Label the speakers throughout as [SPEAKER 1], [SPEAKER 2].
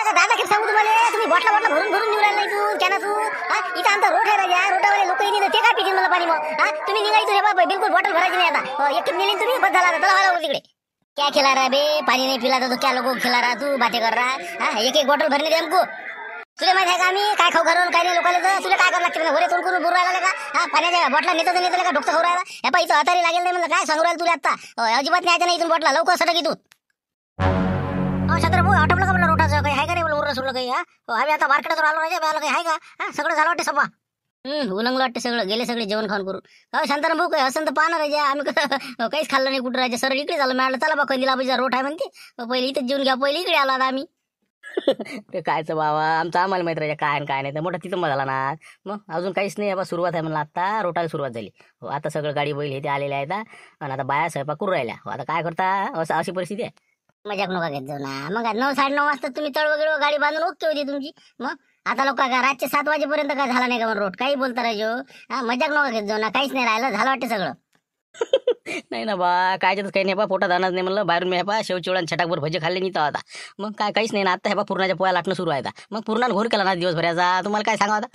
[SPEAKER 1] दादा किती सांगू तुम्हाला, तुम्ही बॉटला बॉटला भरून भरून निवडायला नाही तू कॅनातू. इथं आमचा रोड आहे राजा, रोटावाले लोक येतील ते काय पितील मला पाणी मग. तुम्ही निघायचं रे बाबा, बिलकुल बॉटल भरायची नाही आता. एक किती नेली तुम्ही, बस झाला चला वाला तिकडे. क्या खिला रहा बे, पानी नहीं पिला तो क्या लोगों को खिला रहा, तू बातें कर रहा. एक एक बॉटल भरने दे हमको. तुला माहिती आहे का आम्ही काय खाऊ घरून काय नाही लोकांना, तर तुला काय करावं लागते घरे तोंड करून बोलू राहिला का. पाण्याच्या बॉटला नेतो का डोकं खाऊ राहिला. हे पाहिजे अतारी लागेल नाही म्हणलं, काय सांगू राहिला तुला आता. अजिबात न्यायचं नाही इथून बॉटला, लवकर सटक इथून. छत्र भाऊ आटपलं का म्हणलं रोटाचं काही आहे का नाही बोल उरलं सुरलं काही. आम्ही आता मार्केटातून आलो राजा, काही आहे का. सगळं झालं वाटते सभा. उलंगलं वाटते सगळं, गेले सगळे जेवण खाऊन करून. काय शांताराम भाऊ काय असं तर पाहणार राजा, आम्ही काहीच खाल्लं नाही कुठं राजा. सर इकडे झालं मिळालं, चला बा कंदीला बाबा रोट आहे म्हणते, पहिले इथेच जेवून घ्या, पहिले इकडे आला आम्ही.
[SPEAKER 2] ते कायचं बाबा, आमचं आम्हाला माहित राहायचं काय काय नाही. तर मोठा तिथं झाला ना, मग अजून काहीच नाही. बाबा सुरुवात आहे म्हणलं, आता रोटाला सुरुवात झाली. आता सगळं गाडी बैल हे ते आलेले आहेत आणि आता बाया स्वयंपाक करू राहिल्या. आता काय करता, असं अशी परिस्थिती आहे.
[SPEAKER 1] मजाक नका घेत जाऊ ना. मग 9-9:30 वाजता तुम्ही तळ वगैरे गाडी बांधून ओके होती तुमची. मग आता लोक का रातचे 7 वाजेपर्यंत काय झाला नाही का रोड, काही बोलता राजो. मजाक नका घेत जाऊ ना, काहीच नाही राहिलं, झालं वाटते सगळं.
[SPEAKER 2] नाही ना बा, कायच्यातच काही नाही बा, पोटात आणत नाही म्हणलं. बाहेरून मी बा शेवचिवळा छटाकभर भजे खाल्ले नाही तर आता. मग काय काहीच नाही ना. आता हे बा पूर्णाच्या पोया लाटणं सुरू आहे. मग पूर्णाला घोर केला ना दिवसभराचा, तुम्हाला काय सांगा आता.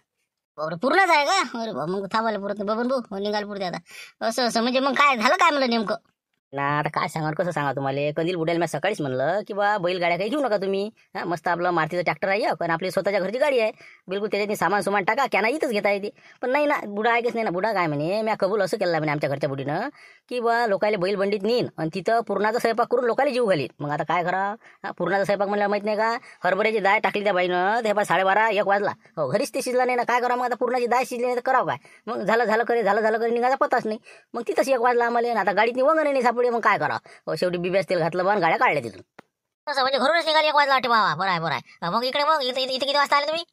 [SPEAKER 1] बरं पूर्णच आहे का. अरे मग थांबायला पुरत नाही बबन भाऊ, निघायला पुरते आता. असं म्हणजे मग काय झालं काय म्हणलं नेमकं
[SPEAKER 2] ना. आता काय सांगा कसं सांगा तुम्हाला. कंदील बुडायला मी सकाळीच म्हणलं की बा बैलगाड्या काही घेऊ नका तुम्ही. मस्त आपलं मारुतीचं ट्रॅक्टर आहे पण आपली स्वतःच्या घरची गाडी आहे, बिलकुल त्याच्यात सामान टाका, कॅना इथंच घेता येते. पण नाही ना, बुडा ऐकच नाही ना. बुडा काय म्हणे, मी कबूल असं केलं म्हणे आमच्या घरच्या बुडीनं की बा लोकायला बैल बंडीत नेईन आणि तिथं पूर्णाचा स्वयंपाक करून लोकायला जीव घालीन. मग आता काय करा, पूर्णाचा स्वयंपाक म्हणलं माहित नाही का, हरभऱ्याची डाळ टाकली त्या बाईनं, ते 12:30-1 वाजला. हो घरीच ते शिजला नाही ना, काय करा मग आता. पूर्णाची डाळ शिजली नाही तर करावं काय. मग झालं करे निघायचा पताच नाही. मग तिथंच 1 वाजला आम्हाला. आता गाडीत वंगण नाही सापडे, मग काय करा. शेवटी बिब्यास तेल घातलं पण गाड्या काढल्या तिथून.
[SPEAKER 1] असं म्हणजे घरूनच निघाली 1 वाजला वाटे बाबा. बरं आहे. मग इकडे मग इथे किती वाजता आले तुम्ही.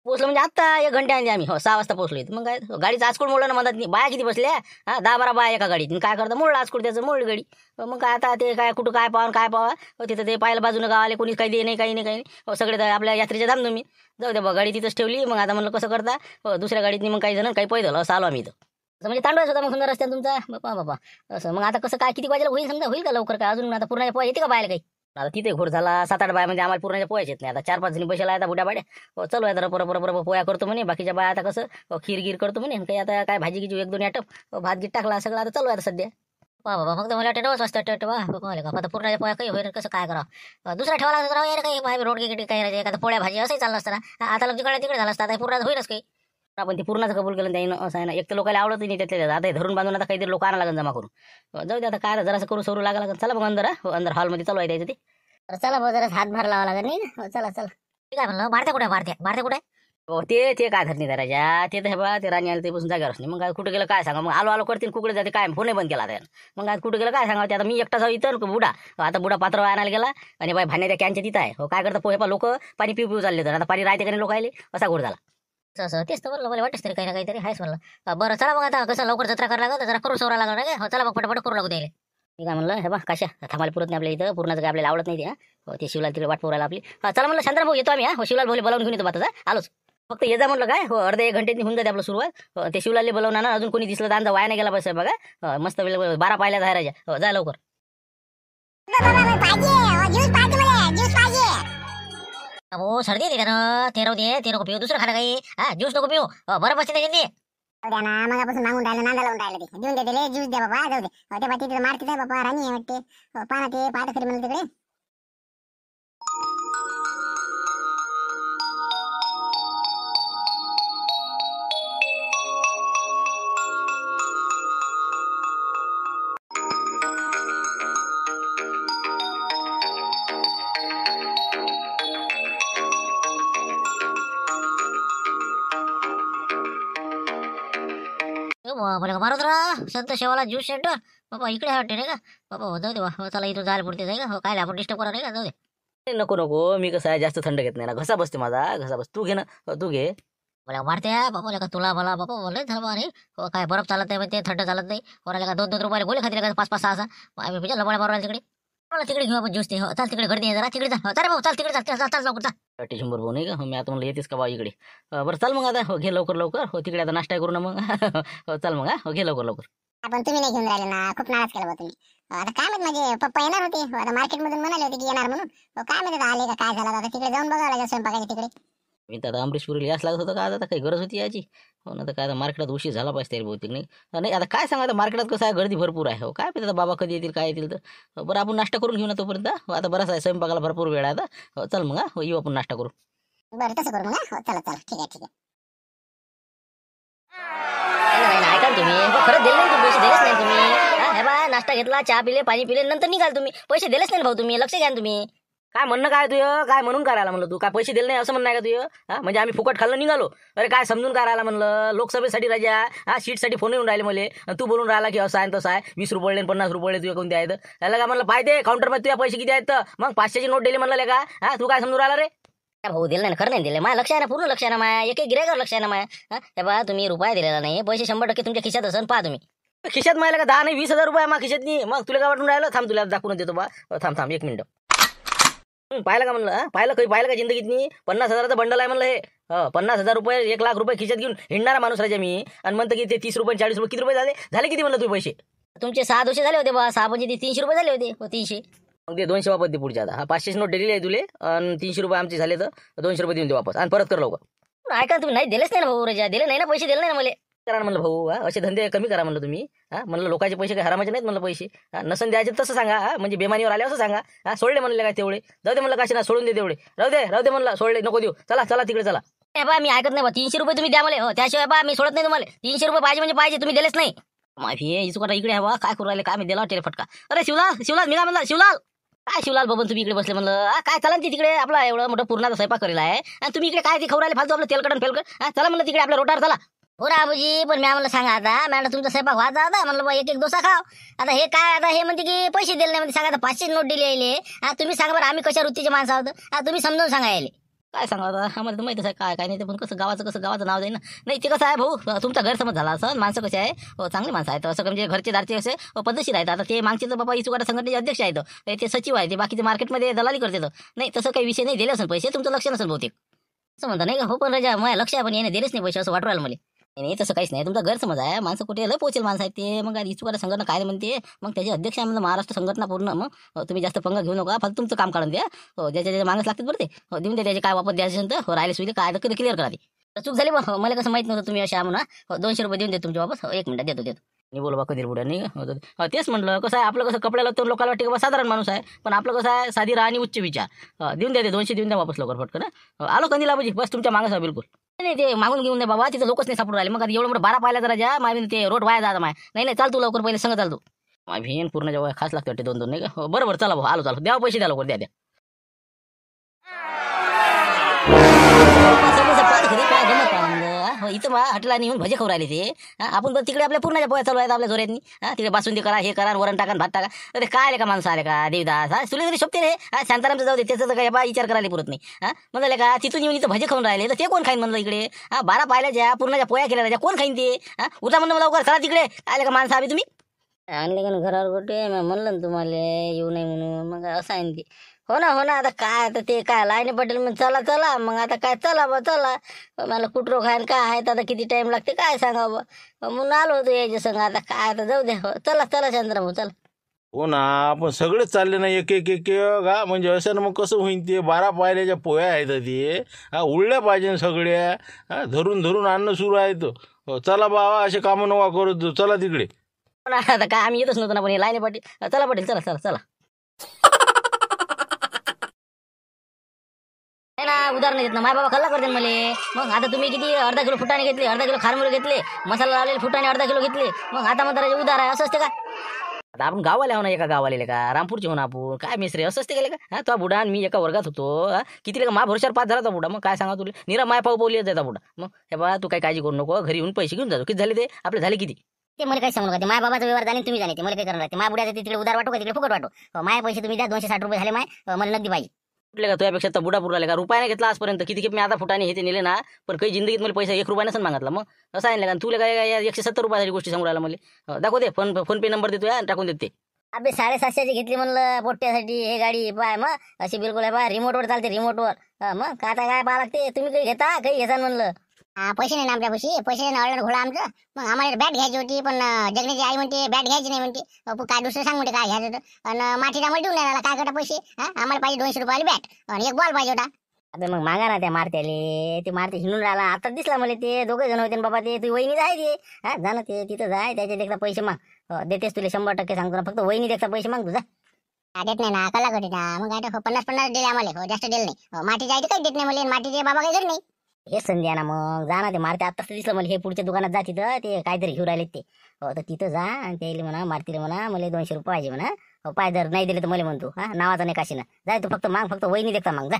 [SPEAKER 2] पोहोचलो म्हणजे आता 1 घंटे आली आम्ही. 6 वाजता पोहोचलो. मग काय गाडीचं आजकोड मोडलं ना म्हणतात नाही. बाया किती बसल्या, 10-12 बाया एका गाडीत. काय करता, मोडलं आजकोड त्याचं, मोडली गाडी. मग काय आता ते काय कुठं काय पावा तिथं ते पाहायला बाजूनं गावाले कोणीच काही दे नाही, काही नाही. सगळे आपल्या यात्रेच्या धामधुमी जाऊ द्या बा, गाडी तिथंच ठेवली. मग आता म्हणलं कसं करता, दुसऱ्या गाडीतनी मग काही जण काही पैदल असं आलो आम्ही इथं. असं म्हणजे तांडवायचं होता मग सुंदर रस्त्यात तुमचा बाबा. असं मग आता कसं काय किती वाजेला होईल समजा, होईल का लवकर काय अजून. आता पूर्ण पोहा येते का बायला काही. आता तिथे घोड झाला 7-8 बाया, म्हणजे आम्हाला पूर्णाच्या पोह्याच येत नाही. आता 4-5 जणी बसेला आता बुड्या बाड्या. चलो आहे तर बरोबर पोया करतो म्हणे. बाकीच्या बाया आता कसं खीर करतो म्हणे. काही आता काय भाजी गिजी 1-2 आटप भात गीत टाकला सगळं. आता चालू आहे सध्या. बाबा फक्त मला टेटवच वाजता आता पूर्णाच्या पोया काही होईल कसं काय करावं. दुसरा ठेवा लागतं यार काही रोड गिटी काही राहायचे एखादा पोळ्या भाजी असंही चाललं असतं. आता लोक तिकडे झालं असतं. आता पूर्ण होईलच काही. आपण ते पूर्णाचं कबूल केलं त्यानं असं आहे ना. एक तर लोकांना आवडत नाही त्यातल्या. आता हे धरून बांधून आता काहीतरी लोक आणा लागेल जमा करून. जाऊ दे आता काय जरासं करू सरू लागला. चला मग अंदर हॉलमध्ये चालू आहे त्याचं ते.
[SPEAKER 1] चला भाऊ जरा हातभार लावा लागेल नाही. चला ठीक आहे म्हणलं. मारते कुठे
[SPEAKER 2] हो ते काय धरणी राजा. ते तर हे बा ते राणी आले ते बसून जागेवरच नाही. मग काय कुठे गेलं काय सांगा. मग आलो करतील कुकडे जाते काय फोनही बंद केला त्यानं. मग आज कुठे गेलं काय सांगा. आता मी एकटा जाऊ इथं बुडा. आता बुडा पात्र आणायला गेला आणि बाई भाण्याच्या कॅनच्या तिथं आहे. हो काय करता पोहे लोक पाणी पिऊ चालले तर आता पाणी राहते का नाही लोक आले असा घोड झाला.
[SPEAKER 1] असं तेच तर म्हणलं मला वाटतं तरी काही ना काहीतरी आहेच म्हणलं. बरं चला मग आता कसं लवकर जत्रा करायला लागलं जरा करू सोरा लागला नाही. चला मग पटापट करू लागू द्यायला.
[SPEAKER 2] मी काय म्हणलं हे बा कशा थांबायला पुरत नाही आपल्या इथं. पूर्णाचं काय आपल्याला आवडत नाही ते शिवलाल तिकडे वाट पोरायला आपली. चला म्हणलं शांताराम भाऊ येतो आम्ही. शिवलाल भाऊ बोलावून घेऊन येतो आता आलोच. फक्त ये जा म्हणलं काय. अर्ध्या 1 घंट्यात होऊन जाते आपलं सुरुवात. ते शिवलालले बोलवणार ना. अजून कोणी दिसलं तर आमचा वाया नाही गेला बस बघा. मस्त 12 पाहिल्या जाय राजा. जा लवकर.
[SPEAKER 1] हो सर्दी येते त्यानं. ते नको पिऊ. दुसरं खाणं काही ज्यूस नको पिऊ. बरं बसते त्याच्यानी. मगापासून मागून राहिलं नांदा लावून राहिलं ते. देऊन दे ज्यूस द्या बाबा. जाऊ दे ते बाकी मारते बाबा. राणी वाटते पाहना ते पाहता खरी म्हणलं तिकडे. मला मारत राहा संत शेवाला ज्यूस सेंटर बाबा इकडे वाटते नाही का बाबा. जाऊ दे बा चला इथून जायला पुरते जाय का. काय आपण डिस्टर्ब करा नाही का. जाऊ दे
[SPEAKER 2] नको मी कसं आहे जास्त थंड घेत नाही ना. घसा बसते माझा घसा बस. तू घे ना तू घे.
[SPEAKER 1] मला मारते बाबा का तुला मला बाबा बोलले झालं अरे काय बरफ चालत नाही ते थंड चालत नाही. कोणाला का 2-2 रुपयाला गोळे खातील का 5-5 6 आम्ही बिचार लबाड्या मारला तिकडे. मला तिकडे घेऊ आपण ज्यूस ते. चाल तिकडे गर्दी जरा तिकडे जा. चाल भाऊ चाल तिकडे चाल लवकर चाल.
[SPEAKER 2] टिशंबर भाऊ नाही का. मी आता म्हणलं येतेस का बा इकडे. बरं चाल मग आता घे लवकर. तिकडे आता नाश्ता करू ना मग. चल मग घे लवकर.
[SPEAKER 1] आपण तुम्ही नाही घेऊन राहिले ना. खूप नाराज केला बा तुम्ही. आता काय माहित माझे पप्पा येणार होते आता मार्केट मधून म्हणाले होते की येणार म्हणून काय माहित आता आले का काय झालं आता तिकडे जाऊन बघावं लागेल स्वयंपाकाच्या तिकडे.
[SPEAKER 2] मी तर आता अमरीशपुरीला याच लागत होतं का आता काही गरज होती याची. हो ना, तर काय आता मार्केटात उशीर झाला पाहिजे तरी बहुतेक नाही. नाही आता काय सांगा आता मार्केटात कसं आहे गर्दी भरपूर आहे. हो काय माहिती आता बाबा कधी येतील काय येतील तर बरं आपण नाश्ता करून घेऊ ना तोपर्यंत. आता बराच आहे स्वयंपाकाला भरपूर वेळ आहे आता. हो चल मग हो येऊ आपण नाश्ता करू.
[SPEAKER 1] बरं तसं करू मग हो चला चला ठीक आहे ठीक आहे.
[SPEAKER 2] ऐका तुम्ही खरंच दिले नाही तुम्ही पैसे दिलेच नाही तुम्ही. हे बा नाश्ता घेतला चहा पिले पाणी पिले नंतर निघाल तुम्ही पैसे दिलेच नाही भाऊ तुम्ही लक्ष घ्या तुम्ही. काय म्हणणं काय तुझं काय म्हणून करायला म्हणलं तू काय पैसे दिले नाही असं म्हणणं आहे का तुझं. म्हणजे आम्ही फुकट खाल्लं निघालो. अरे काय समजून करायला म्हणलं लोकसभेसाठी राजा सीटसाठी फोन येऊन राहिले मला तू बोलून राहिला की असं आहे तसं आहे 20 रुपये 50 रुपये तुझे कोणते आहेत त्याला काय म्हणलं पाहिजे काउंटरमध्ये तुझ्या पैसे किती आहेत मग 500ची नोट दिली म्हणलं का तू काय समजून राहिला रे. भाऊ दिलं नाही खरं नाही दिले माझ्या लक्ष आहे ना पूर्ण लक्ष आहे ना माझ्या एक गिऱ्हाईकावर लक्ष आहे ना माझ्या. हे बा तुम्ही रुपया दिलेला नाही पैसे 100% तुमच्या खिशात असन पहा तुम्ही. खिशात माहिला का 10 नाही 20,000 रुपये मग खिशात नाही मग तुला काय वाटून राहिलं थांब तुला दाखवून देतो बा थांब 1 मिनिट. पाहिलं का म्हणलं पाहिलं का जिंदगीत मी 50,000चं बंडल आहे म्हणलं हे 50,000 रुपये 1 लाख रुपये खिशात घेऊन हिंडणारा माणूस राजा मी आणि म्हणतं की ते 30 रुपये 40 रुपये किती रुपये झाले किती म्हणलं तुम्ही पैसे. तुमचे 6 200 झाले होते बा 6 म्हणजे 300 रुपये झाले होते 300 मग ते 200 वापस दे पुढच्या आता 500 नोट दिलेली आहे तुले आणि 300 रुपये आमचे झाले तर 200 रुपये देऊन दे वापस आणि परत कर लवकर. ऐका तुम्ही नाही दिलेच नाही ना भाऊ राजा दिले नाही ना पैसे दिले नाही ना मला. करा म्हणलं भाऊ असे धंदे कमी करा म्हणलं तुम्ही म्हणलं लोकांचे पैसे काही हरामाचे नाहीत म्हणलं पैसे नसन द्यायचे तसं सांगा म्हणजे बेमानीवर आले असं सांगा सोडले म्हणले काय तेवढे जाऊ दे म्हणलं काशी ना सोडून दे तेवढे राहू दे म्हणलं सोडले नको देऊ चला तिकडे चला. बा मी ऐकत नाही बा 300 रुपये तुम्ही द्या मला हो त्याशिवाय बा मी सोडत नाही तुम्हाला 300 रुपये पाहिजे म्हणजे पाहिजे तुम्ही दिलेच नाही. माफी आहे इचुकाटा इकडे हवा काय करू राहिले काय मी दिला टेरे फटका. अरे शिवलाल मी काय म्हणलं शिवलाल बाबा तुम्ही इकडे बसले म्हणलं काय चला तिकडे आपला एवढं मोठं पूर्णाचा स्वयंपाक करेला आहे आणि तुम्ही इकडे काय ते खाऊ राहिले फालतू आपलं तेलकट फेलकट चला म्हणलं तिकडे आपल्या रोटावर चला. हो राबूजी पण मी म्हणलं सांगा आता मॅडम तुमचा स्वयंपाक व्हायचा आता म्हणलं बा एक डोसा खाव आता हे काय आता हे म्हणते की पैसे दिले नाही म्हणते सांगा आता 500 नोट दिली यायले तुम्ही सांगा बरं आम्ही कशा वृत्तीचे माणसं आहोत तुम्ही समजून सांगा यायले. काय सांगा आता आम्हाला तर माहितीच आहे काय नाही ते पण कसं गावाचं नाव जाईल ना नाही ते कसं आहे भाऊ तुमचा गैरसमज झाला असं माणसं कसे आहे चांगले माणसं आहेत असं म्हणजे घरचे दारचे असे पद्धतशीर आहेत. आता ते मागचे तर बाबा इचुकाटा संघटनेचे अध्यक्ष आहेत ते सचिव आहे ते बाकीचे मार्केटमध्ये दलाली करते नाही तसं काही विषय नाही दिले असेल पैसे तुमचं लक्ष नसेल बहुतेक असं म्हणता नाही का. हो पण राजा माझ्या लक्ष आहे पण याने दिलेच नाही पैसे असं वाटू राहिलं मला. नाही तसं काहीच नाही तुमचा गैरसमज आहे माणसं कुठे लय पोचेल माणसं आहेत ते मग इचुकाटा संघटना काय म्हणते मग त्याचे अध्यक्ष आहे म्हणजे महाराष्ट्र संघटना पूर्ण मग तुम्ही जास्त पंगा घेऊ नका फक्त तुमचं काम काढून द्या ज्याच्या मागच लागतात बरं ते देऊन द्या त्याचे काय वापर द्यायचे असेल तर राहिले सुविधा काय तर क्लिअर करा ते चूक झाली मग मला कसं माहित नव्हतं तुम्ही अशा म्हणा 200 रुपये देऊन देतो तुमच्या वापस 1 मिनिट देतो मी बोला बा कधी पुढे नाही तेच म्हटलं कसं आहे आपलं कसं कपड्याला तर लोकांना वाटते बा साधारण माणूस आहे पण आपलं कसं आहे साधी राहा आणि उच्च विचार देऊन द्या ते 200 देऊन द्या वापस लवकर फटकन आलो कंदीला बाबूजी बस तुमच्या मागच आहे बिलकुल नाही ते मागून घेऊन द्या बाबा तिथं लोकच नाही सापडून राहिले मग एवढं मोठं 12 पाहिला जरा ज्या माय ते रोड वाया जाता माय नाही चाल तू लवकर पहिले संग चाल तू माय भेन पूर्ण जेव्हा खास लागते वाटते 2 नाही का बरोबर चला भाऊ आलो चालू द्या पैसे द्या लवकर द्या इथं हॉटेलला येऊन भजे खाऊ राहिले ते आपण पण तिकडे आपल्या पूर्णाच्या पोया चालू आहेत आपल्या जोऱ्यातनी तिकडे बासुंदी करा हे करा वरण टाका भात टाका अरे काय आले का माणसं आले का देवदास तुला तरी शोभते रे शांतारामचं जाऊ दे त्याचं तर काय बा विचार करायला पुरत नाही म्हणलं का तिथून येऊन इथं भजे खाऊन राहिले तर ते कोण खाईन म्हणलं इकडे 12 पाहिल्याच्या पूर्णाच्या पोया केल्या राजा कोण खाईन ते उठा म्हणलं लवकर चला तिकडे आले का माणसं हवी तुम्ही आणले का घरावर कुठे म्हणलं ना तुम्हाला येऊ नये म्हणून मग असं आहे ते हो ना आता काय आता ते काय लाईने पटेल मग चला मग आता काय चला मला कुठरो खायला काय आहे आता किती टाइम लागते काय सांगा बा म्हणून आलो होतो याच्या संग आता काय आता जाऊ द्या चला चंद्रभाऊ चला.
[SPEAKER 3] हो ना आपण सगळेच चालले ना एक का म्हणजे असं ना मग कसं होईन ते 12 पायल्याच्या पोया आहेत ते उडल्या पाहिजे सगळ्या धरून आणणं सुरू आहे तो चला बाबा असे कामं नका करू चला तिकडे.
[SPEAKER 2] हो ना आता काय आम्ही येतच नव्हतो ना पण लाईने पाटील चला पाटील चला ना उदाहरण देत ना माय बाबा खल्ला करते मला मग आता तुम्ही किती अर्धा किलो फुटाणे घेतले अर्धा किलो खारमुळे घेतले मसाला लावलेले फुटाणे अर्धा किलो घेतले मग आता म्हणता उदार आहे असं असते का आता आपण गावाला हो ना एका गावाला का रामपूरचे हो ना आपण काय मिसरे असं असते गेले का तो बुडा मी एका वर्गात होतो किती का मा भरोशावर पास झाला बुडा मग काय सांगा तुला निरा माय पाऊ पावली जायचा बुडा मग हे बा तू काही काळजी करू नको घरी येऊन पैसे घेऊन जातो किती झाले ते आपले झाले किती
[SPEAKER 1] ते मला काय सांगू नका माय बाबाचा व्यवहार जाणे तुम्ही जाणे मला काय करणार माय बुड्याचं तिकडे उदार वाटो का तिकडे फुकट वाटो माय पैसे तुम्ही द्या 260 रुपये झाले माय मला नगदी पाहिजे
[SPEAKER 2] कुठले का तुझ्यापेक्षा तर बुडा पुरला का रुपया नाही घेतला आजपर्यंत किती मी आता फुटाने हे ते नेले ना पण काही जिंदगीत मला पैसा 1 रुपया नसेल मागितला मग असं आहे का तुला काय 170 रुपयाची गोष्टी सांगू राहिला मला दाखव दे फोन पे नंबर देतो टाकून देते अबे 750ची घेतली म्हणलं पोट्ट्यासाठी हे गाडी पाय मग अशी बिलकुल आहे बा रिमोटवर चालते रिमोटवर मग आता काय पाहा लागते तुम्ही काही घेता काही घेता म्हणलं
[SPEAKER 1] पैसे नाही ना आमच्यापाशी, पैसे नाही ऑर्डर घोडा आमचं. मग आम्हाला बॅट घ्यायची होती, पण जगण्याची आई म्हणते बॅट घ्यायची नाही म्हणते. काय दुसरं सांग म्हणते काय घ्यायचं होतं. आणि मातीचा आम्हाला देऊन नाही राहिला. काय करता पैसे? आम्हाला पाहिजे 200 रुपयाला बॅट आणि एक बॉल पाहिजे होता.
[SPEAKER 2] आता मग मागा ना त्या मारत्याले, ते मारते हिंडून राहिला. आता दिसला मला ते दोघे जण होते ना बाबा. ते तू वहिनी जाय ते जा ना, ते तिथं जाय, त्याचे देखता पैसे माग. देतेस तुला 100% सांगतो ना. फक्त वहिनी देखता पैसे माग तुझा.
[SPEAKER 1] देत नाही ना, कला कधी ना. मग काय 50-50 दिले आम्हाला, जास्त दिले नाही. मातीची आई तर काही देत नाही मला, मातीचे बाबा काही घरी नाही.
[SPEAKER 2] हेच संधी आहे ना. मग जा ना, ते मारते आत्ताच दिसलं मला. हे पुढच्या दुकानात जा, तिथं ते काहीतरी घेऊन राहिले ते. तर तिथं जा आणि त्याला म्हणा, मारतीला म्हणा मला 200 रुपये पाहिजे म्हणा. पाय जर नाही दिले तर मला म्हणतो नावाचा नाही काशी ना. जाय तू फक्त माग, फक्त वहिनी देखता माग जा.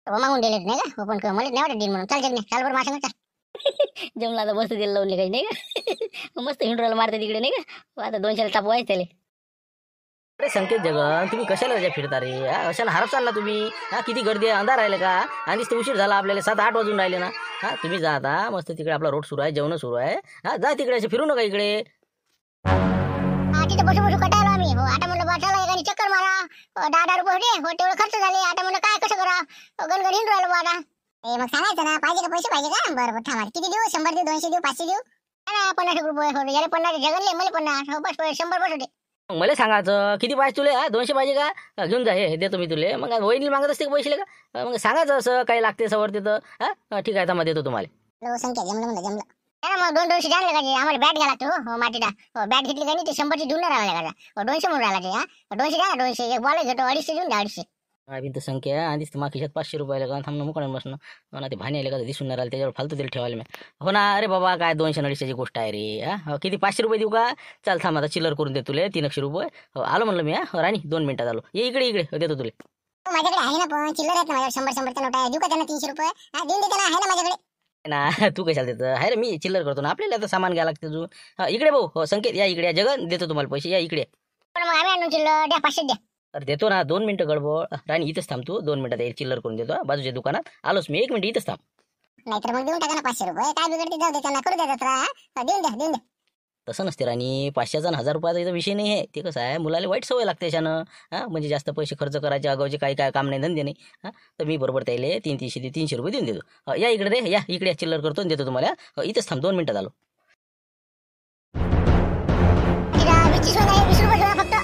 [SPEAKER 1] मागून दिले नाही का? पण मला नाही वाटत देईन म्हणून. चाल जगणे, चाल बरं माझ्या संग चाल.
[SPEAKER 2] जमला तर मस्त दिलं लावले काही नाही का. मस्त हिंडूराला मारते तिकडे नाही का. आता 200 टापू आहे त्याला. अरे संकेत जगन, तुम्ही कशाला रजा फिरता रे? कशाला हरप चालला तुम्ही? किती गर्दी आहे, अंधार राहिले का? आधीच तर उशीर झाला आपल्याला, 7-8 वाजून राहिले ना. तुम्ही जा आता, मस्त तिकडे आपला रोड सुरू आहे, जेवण सुरू आहे. जा तिकडे, असे फिरू नका इकडे.
[SPEAKER 1] तिथे बसू कटायला आम्ही. आता म्हणलं बसायला एकाने चक्कर मारा. 10 रुपये होते, तेवढे खर्च झाले. आता म्हणलं काय कसं करा, गणगण हिंडू राहिलो आता. मग सांगायचं ना, पाहिजे का पैसे पाहिजे का? बरं थांबा, किती देऊ? 100 देऊ, 200 देऊ, 500 देऊ? 50 रुपये होते. याला 50 जगनले, मला 50. बस 100 बस होते.
[SPEAKER 2] मला सांगायचं किती पाहिजे तुले? 200 पाहिजे का? घेऊन जा, हे देतो मी तुले. मग वहिनी मागत असते का पैसे का? मग सांगायचं असं काही लागते सवर तिथं. ठीक आहे, आता देतो तुम्हाला.
[SPEAKER 1] संख्या जमलं म्हणलं जमलं. मग 200 जाणले का? आम्हाला बॅट घ्यायला लागतो. मातीला बॅट घेतली का नाही ते 100 देऊन नाही राहिला का? 200 म्हणून राहिला ते. 200 द्या, 200 एक बॉल घेतो, 250 देऊन द्या, 250.
[SPEAKER 2] तर संख्या आधीच तर खिशात 500 रुपये का थांबणं मुकडून बसणं. ना ते भाणे आले का दिसून नाही राहिलं, त्याच्यावर फालतू दिलं ठेवायला मी. हो ना. अरे बाबा काय 200-250ची गोष्ट आहे रे. किती 500 रुपये देऊ का? चाल थांब, आता चिल्लर करून दे तुले 300 रुपये. आलो म्हणलं मी. राणी 2 मिनिटात आलो. ये इकडे देतो तुले.
[SPEAKER 1] माझ्याकडे आहे ना, पण चिल्लर आहेत ना माझ्याकडे. 100 नोट आहे. देऊ का त्यांना 300 रुपये? देऊन दे, त्यांना आहे ना माझ्याकडे.
[SPEAKER 2] ना तू कशाला देतं? आहे रे, मी चिल्लर करतो ना. आपल्याला आता सामान घ्यायला लागते अजून. इकडे भाऊ संकेत, या इकडे. जगन देतो तुम्हाला पैसे, या इकडे.
[SPEAKER 1] पण मग आम्ही आणून चिल्लर द्या, 500 द्या.
[SPEAKER 2] अरे देतो ना, 2 मिनिटं गडबड. राणी इथंच थांबतो, 2 मिनिटात एक चिल्लर करून देतो बाजूच्या दुकानात. आलोच मी, 1 मिनिट इथंच थांब.
[SPEAKER 1] नाहीतर मग देऊन टाका ना 500 रुपये. काय बिघडते, जाऊ दे, त्यांना करू द्या जत्रा. देऊन द्या.
[SPEAKER 2] तसं नसते राणी. 500चा आणि 1000 रुपयाचा इथं विषय नाही आहे. ते कसं आहे, मुलाला वाईट सवय लागते त्याच्यानं. म्हणजे जास्त पैसे खर्च करायचे, अगावचे काही काय काम नाही, धंदे नाही. तर मी बरोबर त्याला 300 रुपये देऊन देतो. या इकडे रे, या इकडे चिल्लर करतो आणि देतो तुम्हाला. इथंच थांब, 2 मिनिटात आलो.
[SPEAKER 1] 20 रुपये फक्त.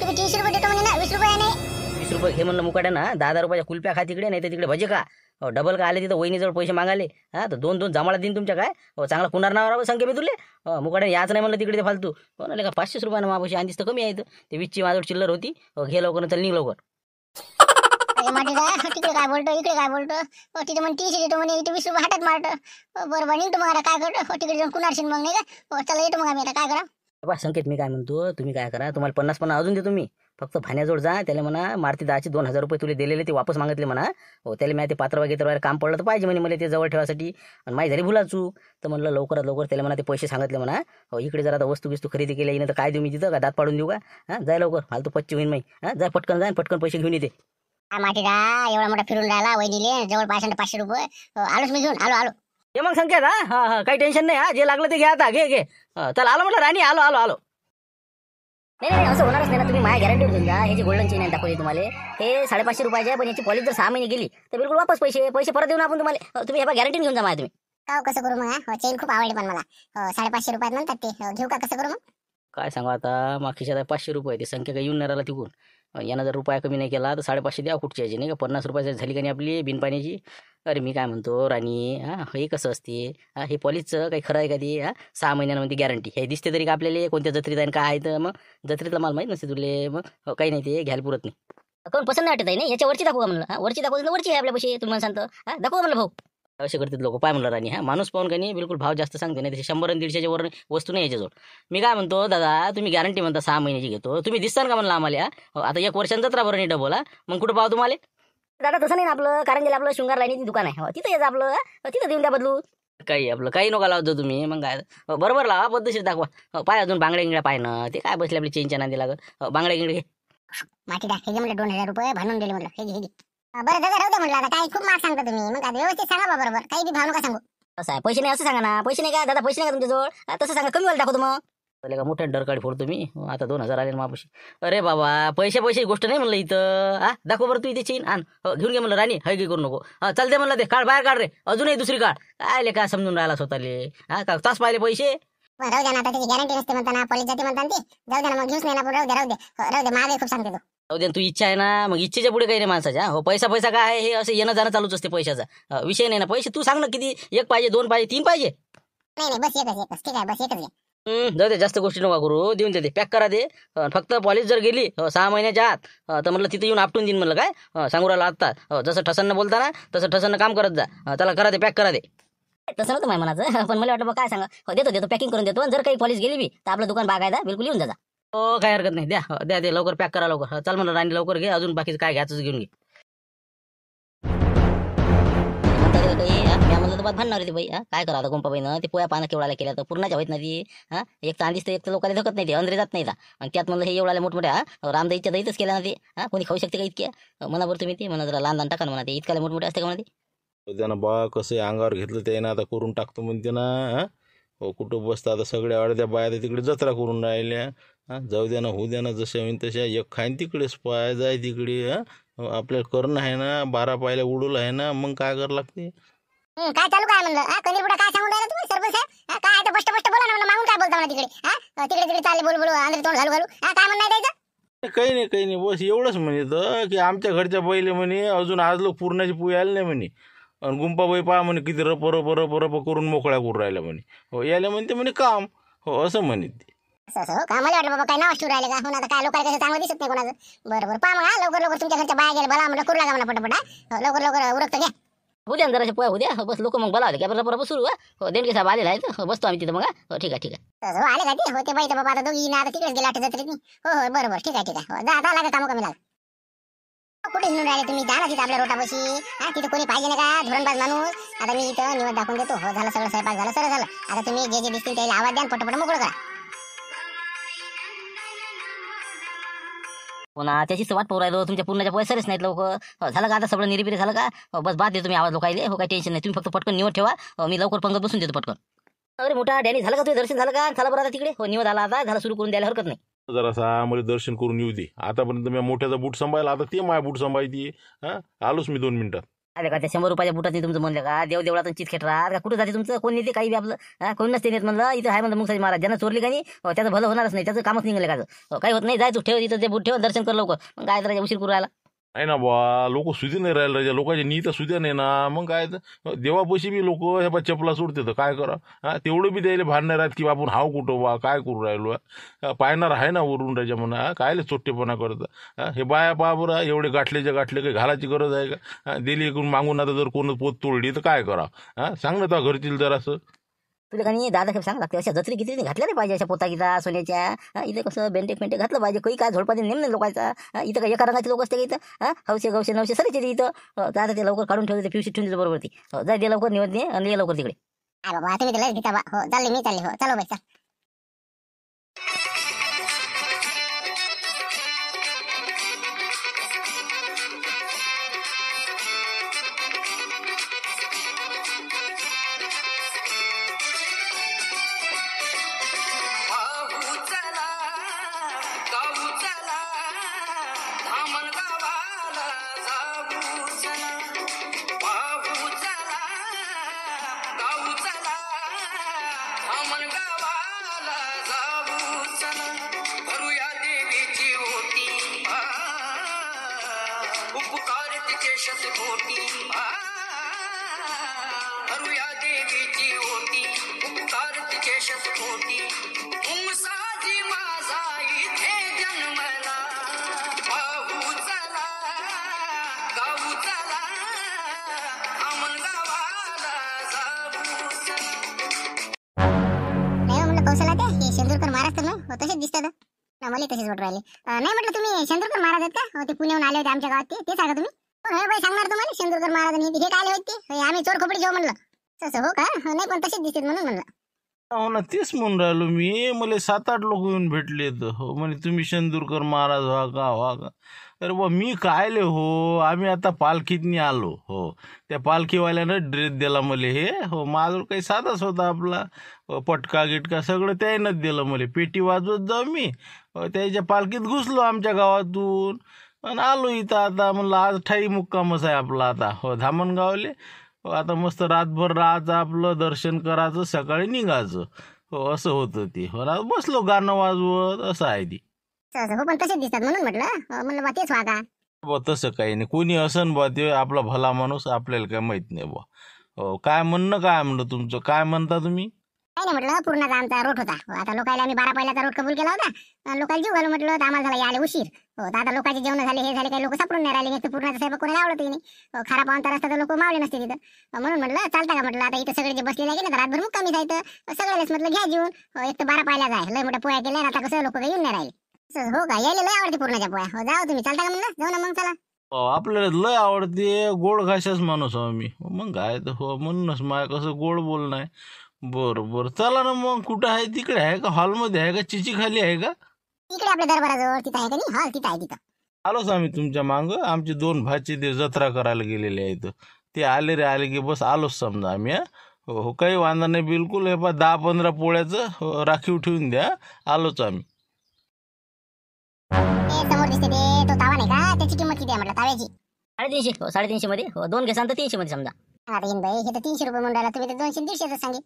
[SPEAKER 1] तुम्ही 300 रुपये देतो म्हणे ना, 20 रुपये नाही.
[SPEAKER 2] 20 रुपये घे म्हणलं मुकाट्या ना. 10 रुपयाच्या कुल्प्या खा तिकडे, नाही तर तिकडे भजे का. डबल का आले तिथं वहिनीजवळ पैसे मागाले. तर 2-2 जांभळा देईन तुमच्या काय. चांगला कुणार नावावर संख्या मी तुले. मुकाट्याने याच नाही म्हणलं तिकडे ते फालतू. नाही का 500 रुपयानं मापाशी आणतीस तर कमी आहे. ते 20ची माझ्यावर चिल्लर होती. घे लवकर, चल निघ लवकर.
[SPEAKER 1] तिकडे काय बोलतो, इकडे काय बोलतो. तिथे म्हणे 300 देतो म्हणे, इथे 20 रुपये हातात मारतो. बरोबर निघतो मग. आता काय करतो, तिकडे जाऊन कुणारशील मग नाही का. चला येतो मग आम्ही, आता काय करा.
[SPEAKER 2] बाबा संकेत, मी काय म्हणतो, तुम्ही काय करा, तुम्हाला 50 अजून देतो मी. फक्त भाण्याजवळ जा, त्याला म्हणा मारुती 10चे 2000 रुपये तुले दिलेले ते वापस मागितले म्हणा. त्याला मी ते पात्र वगैरे काम पडलं तर पाहिजे म्हणे मला ते जवळ ठेवासाठी. आणि माझी झाली भुला चूक. तर म्हणलं लवकरात लवकर त्याला म्हणा ते पैसे सांगितले म्हणा. इकडे जर आता वस्तू खरेदी केली येईन तर काय देऊ मी तिथं का दात पाडून देऊ का? जाय लवकर, फालतू पच्ची होईन माही. जा पटकन, जाय पटकन पैसे घेऊन येते.
[SPEAKER 1] माटीदा एवढा मोठा फिरून राहिला, वहिनीले जवळ 500 रुपये. आलोच मी घेऊन, आलो.
[SPEAKER 2] हे मग संकेत, हा काही टेन्शन नाही. जे लागलं ते घ्या आता, घे. चल आलो म्हटलं राणी, आलो. नाही असं होणारच नाही ना. तुम्ही माझ्या गॅरंटीवर घेऊन जा. हे जे गोल्डन चेन आहे दाखवली तुम्हाला, हे 550 रुपयाचे आहे. पण याची पॉलिश जर 6 महिने गेली तर बिलकुल वापस पैसे परत देऊ ना आपण तुम्हाला. तुम्ही हे गॅरंटी घेऊन जा माझ्या तुम्ही.
[SPEAKER 1] का कसं करू मग? चेन खूप आवडली पण मला. 550 रुपयात म्हणतात ते, घेऊ का? कसं करू मग?
[SPEAKER 2] काय सांगा आता, मग खिशात 500 रुपये. ते संख्या काही येऊन नाही राहिला तिकून. यानं जर रुपया कमी नाही केला तर 550 द्या कुठची यायची नाही का. 50 रुपयाची झाली का नाही आपली बिनपाण्याची. अरे मी काय म्हणतो राणी, हे कसं असते, हे पॉलिसचं काही खरं आहे का ते. 6 महिन्यांमध्ये गॅरंटी हे दिसते तरी का आपल्याला कोणत्या जत्रेत आहे काय आहे. तर मग जत्रेतला माल माहीत नसते तुले. मग काही नाही, ते घ्यायला पुरत नाही. कोण पसंत नाही वाटत आहे ना. याच्या वरची दाखवू का म्हणलं. वरची दाखवू, वरची आहे आपल्यापाशी. तुम्हाला सांगतो दाखवू म्हणलं भाऊ. असे करतात लोक. पाय म्हणलं राणी, माणूस पाहून काही नाही बिलकुल भाव जास्त सांगते नाही. 100 आणि 150च्या वर वस्तू नाही याच्याजवळ. मी काय म्हणतो दादा, तुम्ही गॅरंटी म्हणता 6 महिन्याची घेतो. तुम्ही दिसतान का म्हणलं आम्हाला. आता 1 वर्षांत जत्रा बरं नाही डबल. मग कुठं पाहू तुम्हाला दादा. तसं नाही ना आपलं कारंजीला आपलं शृंगार लाईनीचं दुकान आहे. तिथं यायचं आपलं, तिथं देऊन द्या बदलू. काही आपलं काही नका लावतो तुम्ही. मग काय बरोबर लावा, पद्धतशीर दाखवा. पाय अजून बांगड्या गिंगड्या पाय ना. ते काय बसले आपली चेनच्या नांदी लागत. बांगड्या गिंगडे घे.
[SPEAKER 1] माटी हे म्हटलं 2000 रुपये भांडून दिले म्हटलं. हे घे. बरं दादा राहू दे म्हटलं. आता काय खूप मार्क सांगता तुम्ही. मग आता व्यवस्थित सांगा बरोबर. काही बी भाव नका सांगू.
[SPEAKER 2] असं आहे, पैसे नाही असं सांगा ना. पैसे नाही का दादा, पैसे नाही का तुमच्याजवळ. तसं सांगा, कमी वेळ दाखवतो मग. त्याला का मोठ्या डरकाळी फोडतो मी. आता 2,000 आले ना मापाशी. अरे बाबा पैशाची गोष्ट नाही म्हणलं इथं. दाखव बरं तू इथे चेन आण. घेऊन घे म्हणलं राणी. हय करू नको. चल दे म्हणलं ते काढ बाहेर काढ रे. अजूनही दुसरी काढ. काय काय समजून राहिला स्वतःले. का तास पाहिले पैसे.
[SPEAKER 1] राहू द्या ना, आता त्याची गॅरंटी नसते म्हणताना, पॉलिस जाते म्हणताना ते. जाऊ दे ना, मग घेऊच नाही ना, राहू दे राहू दे मागे खूप सांगते तो.
[SPEAKER 2] जाऊ दे तू इच्छा आहे ना, मग इच्छेच्या पुढे काही नाही माणसाच्या. हो पैसा काय आहे हे असं येणं जाणं चालूच असते पैशाचा. विषय नाही ना. पैसे तू सांग ना किती. 1 पाहिजे 2 पाहिजे 3 पाहिजे.
[SPEAKER 1] नाही बस एकच ठीक आहे, बस एकच घे.
[SPEAKER 2] जाऊ दे जास्त गोष्टी नका करू. देऊन दे पॅक करा दे. फक्त पॉलिस जर गेली 6 महिन्याच्या आत तर म्हणलं तिथे येऊन आपटून देईन म्हणलं. काय सांगू राहिला आत्ता. जसं ठसन्न बोलता ना तसं ठसन्न काम करत जा. त्याला करा दे पॅक करा दे.
[SPEAKER 1] तसं नव्हतं माय मनाचं, पण मला वाटलं बा काय सांगा. देतो पॅकिंग करून देतो. जर काही पॉलिस गेली बी तर आपलं दुकान बागायदा बिलकुल येऊन जा.
[SPEAKER 2] हो काही हरकत नाही. द्या दे लवकर पॅक करा लवकर. चल म्हणलं राणी लवकर घे. अजून बाकीचं काय घ्यायचं घेऊन घे.
[SPEAKER 1] मी म्हणलं तर बात भांडणार होती बाई. काय करा आता गुंपाबाईनं ते पोया पानं केवढाला केल्या तर पूर्णाच्या होत नाही ती. एक तर आधीच तर एक तर लोकांना धकत नाही ते अंदरे जात नाही. आणि त्यात म्हणलं हे एवढ्या मोठमोठ्या रामदाईच्या दहीतच केल्या ना ते. कोणी खाऊ शकते का इतक्या. मनावर तुम्ही ते म्हणा जरा लहान टाका म्हणा. ते इतक्या मोठमोठे असते का म्हणा ते.
[SPEAKER 3] त्यानं बा कसं अंगावर घेतलं त्यानं आता करून टाकतो म्हणते ना. हो कुठं बसतं आता सगळ्या अर्ध्या बाया तर तिकडे जत्रा करून राहिल्या. जाऊ द्या ना, होऊ द्या ना, जशा होईन तशा. एक खाईन तिकडेच पाय जाय तिकडे. आपल्याला करणं आहे ना, 12 पायला उडवलं आहे ना, मग काय करावं लागते.
[SPEAKER 1] काय चालू काय म्हणलं कधी पुढे काय सांगून राहिला तुम्ही सरपंच साहेब. काय आता स्पष्ट बोला ना, मागून काय बोलता म्हणा तिकडे. तिकडे चालले बोलू आंध्र तोंड घालू काय म्हणणं द्यायचं.
[SPEAKER 3] काही नाही बस एवढंच म्हणत की आमच्या घरच्या पहिले म्हणे अजून आज लोक पूर्णाची पोळी आले नाही म्हणे. आणि गुंपाबाई पहा म्हणे किती रप करून मोकळ्या करून राहिल्या म्हणे. हो यायला म्हणते म्हणे काम. हो असं म्हणत ते.
[SPEAKER 1] असं हो का. मला वाटलं बाबा काय नाव ठेवून राहिले का. आता काय लोकांना कसं चांगलं दिसत नाही कोणाचं. बरं पहा मग लवकर तुमच्या घरच्या बाया गेले बला म्हणलं करू लागा म्हणा पटापट. लवकर उरकतं घ्या.
[SPEAKER 2] उद्या जराशे पोया होऊ बस. लोक मग बोलावले की आपल्याला सुरू. देणगे साहेब आलेला आहे. बसतो आम्ही तिथं मग. ठीक आहे
[SPEAKER 1] तसं आले का ते होते बाई तर बाबा आता दोघी ना आता तिकडेच गेला जत्रेत. हो बरोबर ठीक आहे जा लागा काम कमी लागा. कुठे हिंडून राहिले तुम्ही. जा ना तिथं आपल्या रोटापाशी. तिथे कोणी पाहिजे नाही का धुरणबाज माणूस. आता मी इथं निवड दाखवून देतो. हो झालं सगळं स्वयंपाक झालं सरळ झालं. आता तुम्ही जे दिसतील त्याला आवाज द्या पटपट मोकळं करा.
[SPEAKER 2] पुन्हा त्याचीच वाट पाहू राहिलो. तुमच्या पूर्णाच्या पैसेच नाहीत लवकर. झालं का आता सगळं निरिबिरी झालं का. बस बाद देतो तुम्ही आवाज लोकायले. हो काही टेन्शन नाही. तुम्ही फक्त पटकन निवड ठेवा. मी लवकर पंगत बसून देतो पटकन. अरे मोठा डॅनी झालं का तुझं दर्शन झालं का. चला बरं आता तिकडे. हो निवड आला आता. झालं सुरू करून द्यायला हरकत नाही.
[SPEAKER 3] जरासा मला दर्शन करून येऊ दे. आतापर्यंत मी मोठ्याचा बूट सांभाळला. आता ते माझ्या बूट सांभाळती. आलोच मी 2 मिनिटात.
[SPEAKER 2] अरे का त्या 100 रुपयाच्या बुटात नाही तुमचं म्हणलं का. देवळातून चित खेट राहत का. कुठं जाते तुमचं. कोण नेते काही आपलं. कोण नसते नेत म्हणलं. इथं आहे म्हणलं मुंगसाजी महाराज ज्यांना चोरली का नाही त्याचं भलं होणारच नाही. त्याचं कामच निघालं का. काही होत नाही. जाय तू ठेव इथं ते बूट ठेव दर्शन कर लवकर. मग काय तर उशीर करू राहिला.
[SPEAKER 3] नाही ना बा लोक सुधी नाही राहिलं राजा. लोकांच्या नीत सुद्या नाही ना. मग काय तर देवापाशी बी लोक हे बा चपला सोडते तर काय करा. तेवढं बी द्यायला भांडणार आहेत की आपण हाव कुठं बा काय करू राहिलो. पाहणार आहे ना वरून राजा म्हणा. कायले चोट्टेपणा करता. हे बाया पहा बरं एवढे गाठले काही घालायची गरज आहे का. दिली एकूण मागून आता जर कोण पोत तोडली तर काय करा. सांग ना त्या घरतील जर असं.
[SPEAKER 2] तुला काही दादा खेप सांगा लागते. अशा जत्री किती घातल्या नाही पाहिजे. अशा पोता गिता सोन्याच्या. इथे कसं बेंटे घातलं पाहिजे. काही काय झोडपाती नेम नाही लोकांचा. इथं काय एका रंगाचे लोक असते का इथं. हौशे 900 सरीचे इथं. आता ते लवकर काढून ठेवते. पिवशी ठेवून देतो बरोबर ती. जाय दे लवकर निवड दे आणि ये लवकर तिकडे.
[SPEAKER 1] बाबा तुम्ही त्याला घेता बा. हो चालले मी चालले. हो चलो बाई चल. कौशला ते हे शेंदूरकर महाराज तर नाही तसेच दिसतात. मला तसेच वाटू राहिले. नाही म्हटलं तुम्ही शेंदूरकर महाराज आहेत का. ते पुण्याहून आले होते आमच्या गावात. ते सांगा तुम्ही. हे बाई सांगणार तुम्हाला शेंदूरकर महाराज हे काय आले होते. आम्ही चोर खोपडी घेऊ म्हणलं. तसं हो का. नाही पण तसेच दिसतात म्हणून म्हणलं.
[SPEAKER 3] हो ना, तेच म्हणून राहिलो मी. मला 7-8 लोक येऊन भेटले हो, म्हणे तुम्ही शेंदूरकर महाराज व्हा का. अरे बा मी कायले हो, आम्ही आता पालखीतनी आलो हो. त्या पालखीवाल्यानं ड्रेस दिला मला हे हो. माझं काही साधाच होता आपला पटका गिटका सगळं त्यानंच दिलं मला. पेटी वाजवत जाऊ मी त्याच्या पालखीत घुसलो आमच्या गावातून आणि आलो इथं. आता म्हणलं आज ठाई मुक्कामच आहे आपला आता हो धामणगावले. आता मस्त रातभर राहायचं, आपलं दर्शन करायचं, सकाळी निघायचं हो. असं होतं ते हो ना. बसलो गाणं वाजवत, असं आहे ती.
[SPEAKER 1] हो पण तसेच दिसतात म्हणून म्हणलं बा तेच व्हा का.
[SPEAKER 3] बा तसं काही नाही, कोणी असन बा ते आपला भला माणूस, आपल्याला काय माहित नाही बा हो. काय म्हणणं काय म्हणलं तुमचं, काय म्हणता तुम्ही.
[SPEAKER 1] काय नाही म्हटलं, पूर्णाचा आमचा रोट होता हो. आता लोकायला आम्ही 12 पहिल्याचा रोट कबूल केला होता. लोकांना जीव घालू म्हटलं तर आम्हाला झाला यायला उशीर हो. तर आता लोकांचे जेवण झाले, हे झाले, काही लोक सापडून नाही राहिले. तर पूर्णाचा साहेब कोणाला आवडतही नाही हो. खारा पाहून रस्ता तर लोक मावले नसते तिथं म्हणून म्हटलं चालता का म्हटलं. आता इथं सगळे जे बसलेले आहे ना, रातभर मुक्कामी जायचं सगळ्यालाच म्हटलं घ्या जीवन हो. एक तर 12 पाहिल्या जाय, लय मोठ्या पोळ्या केल्या. आता कसं लोक काही येऊन नाही राहिले हो का. यायला लय आवडते पूर्णाच्या पोळ्या हो. जाऊ तुम्ही, चालता का म्हणलं, जाऊ ना मग चला.
[SPEAKER 3] आपल्याला लय आवडते, गोड घाशाच माणूस आहो मी मग काय तर हो. म्हणूनच माय कसं गोड बोलणं आहे. बरं बरं चला ना मग. कुठं आहे, तिकडे आहे का, हॉलमध्ये आहे का, चिची खाली आहे का.
[SPEAKER 1] इकडे आपल्या दरबाराजवळ तिथं आहे का नाही हॉल, तिथं आहे तिथं.
[SPEAKER 3] आलोच आम्ही तुमच्या मागं. आमचे 2 भाची ते जत्रा करायला गेलेले आहेत. ते आले रे आले की बस आलोच समजा आम्ही हो हो. काही वांधा नाही बिलकुल. हे पा 10-15 पोळ्याचं हो, राखीव ठेवून द्या, आलोच आम्ही.
[SPEAKER 1] समोर दिसते ते तो तावा नाही का, त्याची किंमत किती आहे म्हटलं ताव्याची.
[SPEAKER 2] 350 हो. 350 मध्ये हो. 2 घेसान तर 300 मध्ये समजा.
[SPEAKER 1] आता येईन बाई, हे तर 300 रुपये म्हणून राहिला, तुम्ही तर 200-150 सांगे.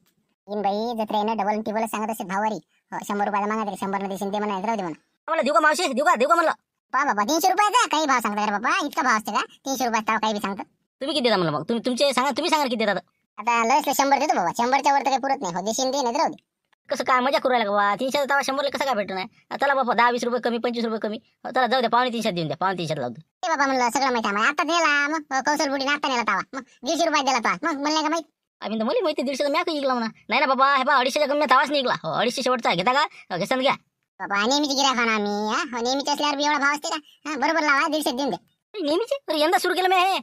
[SPEAKER 1] येईन बाई, जत्रा येणं डबल टिबल सांगत असेल भावारी हो. 100 रुपयाला मागा तरी 100 न देशील ते म्हणा, राहू दे म्हणा.
[SPEAKER 2] मला देऊ का मावशी, देऊ का म्हणलं.
[SPEAKER 1] पा बाबा 300 रुपयाचा काही भाव सांगता का बाबा, इतका भाव असते का 300 रुपयाचा तावा काही बी सांगतात.
[SPEAKER 2] तुम्ही किती देता म्हणलं मग. तुमचे सांगा, तुम्ही सांगा किती देतात.
[SPEAKER 1] आता लयच 100 देतो बाबा, 100च्या वर तर काही पुरत नाही हो. देशील दे नाही राहू दे.
[SPEAKER 2] कसं काय मजा करू राहिला का बा. 300 तावा 100 कसं काय भेटणार आहे. चला बाबा 10-20 रुपये कमी, 25 रुपये कमी हो. चला जाऊ द्या, 350 देऊन द्या, 350 लावतो.
[SPEAKER 1] ते बाबा म्हणलं सगळं माहिती आहे. आता नेला मग कौशल बुडीने आता नेला तावा, मग 150 रुपयात दिला तावा, मग म्हणलं का माहिती.
[SPEAKER 2] आम्ही तर मला माहिती 150 म्या काही निघला म्हणा. नाही ना बाबा, हे बा 250च्या कमी तावाच निघला हो. 250 शेवटचा घेता का, घेसान घ्या
[SPEAKER 1] बाबा. नेहमीची गिऱ्हाईक ना आम्ही हा. नेहमीची असल्यावर बी एवढा भाव असते का. बरोबर लावा, 150 देऊन दे.
[SPEAKER 2] नेहमीचे. अरे यंदा सुरू केलं मी हे.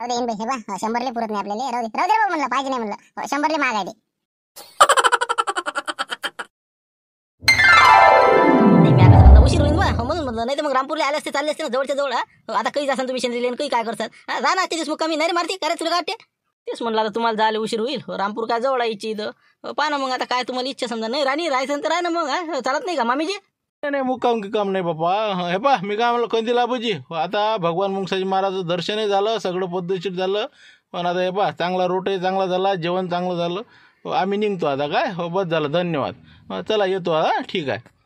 [SPEAKER 1] राहू दे येईन बाई, हे बा 100 ले पुरत नाही आपल्याला. राहू दे बाबा म्हणलं, पाहिजे नाही म्हणलं 100 ले महाग आहे ते.
[SPEAKER 2] उशीर होईल बा म्हणून म्हणलं. नाही तर मग रामपूरला आले असते, चालले असते ना जवळच्या जवळ. आता काही जासान तुम्ही शेंद्रीले, काही काय करतात जा ना. त्याच्याच मग कमी नाही मारती काय तुला वाटते. तेच म्हणलं आता तुम्हाला जायला उशीर होईल हो. रामपूर काय जवळ आहे इच्छी इथं पहा ना. मग आता काय तुम्हाला इच्छा समजा नाही राणी राहायचं तर राह ना मग. चालत नाही का मामीजी.
[SPEAKER 3] नाही मुक्काम की काम नाही बापा. हे पा मी काय म्हणलं कंदील आबाजी आता भगवान मुंगसाजी महाराजचं दर्शनही झालं, सगळं पद्धतशीर झालं. पण आता हे पा चांगला रोटही चांगला झाला, जेवण चांगलं झालं हो. आम्ही निघतो आता काय हो. बस झालं, धन्यवाद. चला येतो आता. ठीक आहे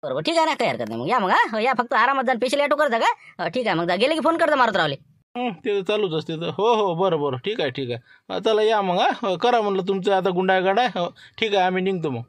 [SPEAKER 2] बरोबर, ठीक आहे ना, काही हरकत नाही. मग या मग हा या, फक्त आरामात जा. स्पेशल ऑटो करता का. ठीक आहे मग गेले की फोन करता मारत रावले.
[SPEAKER 3] ते तर चालूच असते तर हो हो. बरं ठीक आहे. चला या मग करा म्हणलं तुमचं आता गुंडागाडा हो. ठीक आहे आम्ही निघतो मग.